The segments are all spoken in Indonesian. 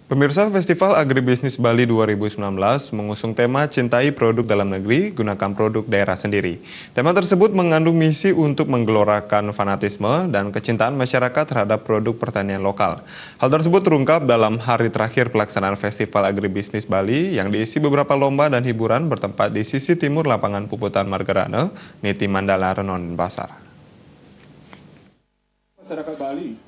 Pemirsa, Festival Agribisnis Bali 2019 mengusung tema Cintai Produk Dalam Negeri, Gunakan Produk Daerah Sendiri. Tema tersebut mengandung misi untuk menggelorakan fanatisme dan kecintaan masyarakat terhadap produk pertanian lokal. Hal tersebut terungkap dalam hari terakhir pelaksanaan Festival Agribisnis Bali yang diisi beberapa lomba dan hiburan bertempat di sisi timur lapangan Puputan Margarane, Niti Mandala, Renon, Pasar. Masyarakat Bali.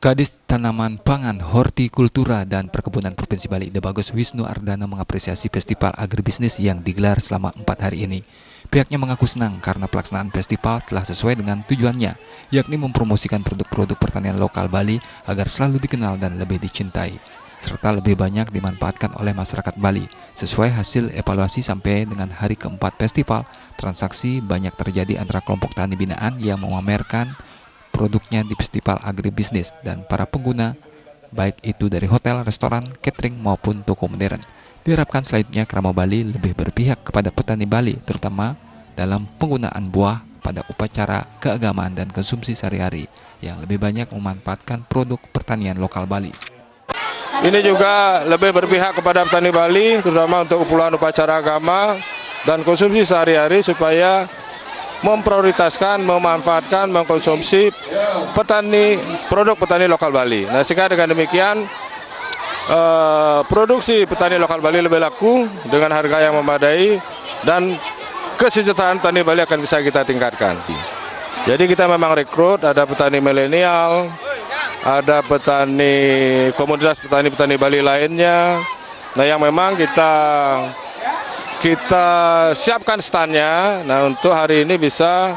Kadis Tanaman Pangan, Hortikultura, dan Perkebunan Provinsi Bali, Debagus Wisnu Ardana mengapresiasi Festival Agribisnis yang digelar selama 4 hari ini. Pihaknya mengaku senang karena pelaksanaan festival telah sesuai dengan tujuannya, yakni mempromosikan produk-produk pertanian lokal Bali agar selalu dikenal dan lebih dicintai, serta lebih banyak dimanfaatkan oleh masyarakat Bali. Sesuai hasil evaluasi sampai dengan hari keempat festival, transaksi banyak terjadi antara kelompok tani binaan yang memamerkan produknya di Festival Agribisnis dan para pengguna, baik itu dari hotel, restoran, catering, maupun toko modern. Diharapkan selanjutnya Krama Bali lebih berpihak kepada petani Bali, terutama dalam penggunaan buah pada upacara keagamaan dan konsumsi sehari-hari, yang lebih banyak memanfaatkan produk pertanian lokal Bali. Ini juga lebih berpihak kepada petani Bali, terutama untuk keperluan upacara agama dan konsumsi sehari-hari supaya memprioritaskan, memanfaatkan, mengkonsumsi produk petani lokal Bali. Nah, sehingga dengan demikian produksi petani lokal Bali lebih laku dengan harga yang memadai dan kesejahteraan petani Bali akan bisa kita tingkatkan. Jadi kita memang rekrut, ada petani milenial, ada petani komunitas petani-petani Bali lainnya. Nah, yang memang kita siapkan standnya, nah untuk hari ini bisa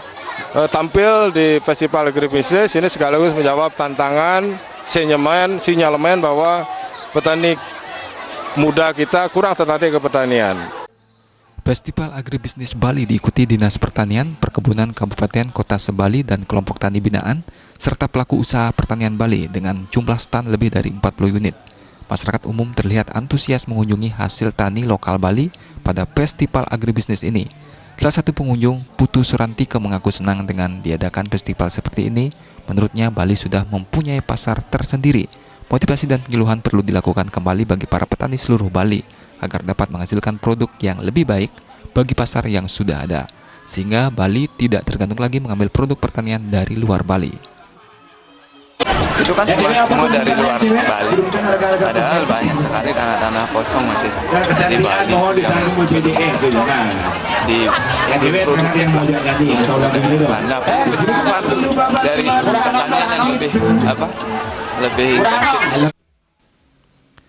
tampil di Festival Agribisnis ini sekaligus menjawab tantangan sinyalemen bahwa petani muda kita kurang tertarik ke pertanian. Festival Agribisnis Bali diikuti Dinas Pertanian, Perkebunan Kabupaten Kota Sebali dan kelompok tani binaan, serta pelaku usaha pertanian Bali dengan jumlah stand lebih dari 40 unit. Masyarakat umum terlihat antusias mengunjungi hasil tani lokal Bali pada Festival Agribisnis ini. Salah satu pengunjung, Putu Surantika, mengaku senang dengan diadakan festival seperti ini. Menurutnya, Bali sudah mempunyai pasar tersendiri. Motivasi dan penyuluhan perlu dilakukan kembali bagi para petani seluruh Bali agar dapat menghasilkan produk yang lebih baik bagi pasar yang sudah ada, sehingga Bali tidak tergantung lagi mengambil produk pertanian dari luar Bali. Itu kan semua dari luar Bali, padahal banyak sekali tanah-tanah kosong masih di Bali yang dari pertanian yang lebih intensif.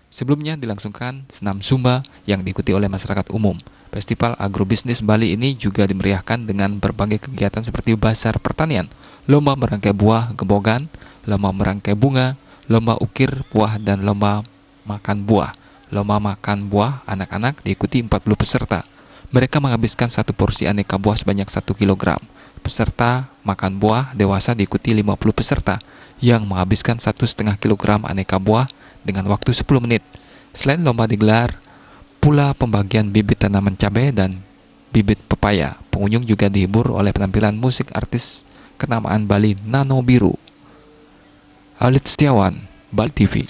Sebelumnya dilangsungkan senam Zumba yang diikuti oleh masyarakat umum. Festival Agribisnis Bali ini juga dimeriahkan dengan berbagai kegiatan seperti bazar pertanian, lomba merangkai buah gebogan, lomba merangkai bunga, lomba ukir buah, dan lomba makan buah. Lomba makan buah anak-anak diikuti 40 peserta. Mereka menghabiskan satu porsi aneka buah sebanyak 1 kg. Peserta makan buah dewasa diikuti 50 peserta yang menghabiskan 1,5 kg aneka buah dengan waktu 10 menit. Selain lomba digelar pula pembagian bibit tanaman cabai dan bibit pepaya. Pengunjung juga dihibur oleh penampilan musik artis kenamaan Bali Nano Biru. Alit Setiawan, Bali TV.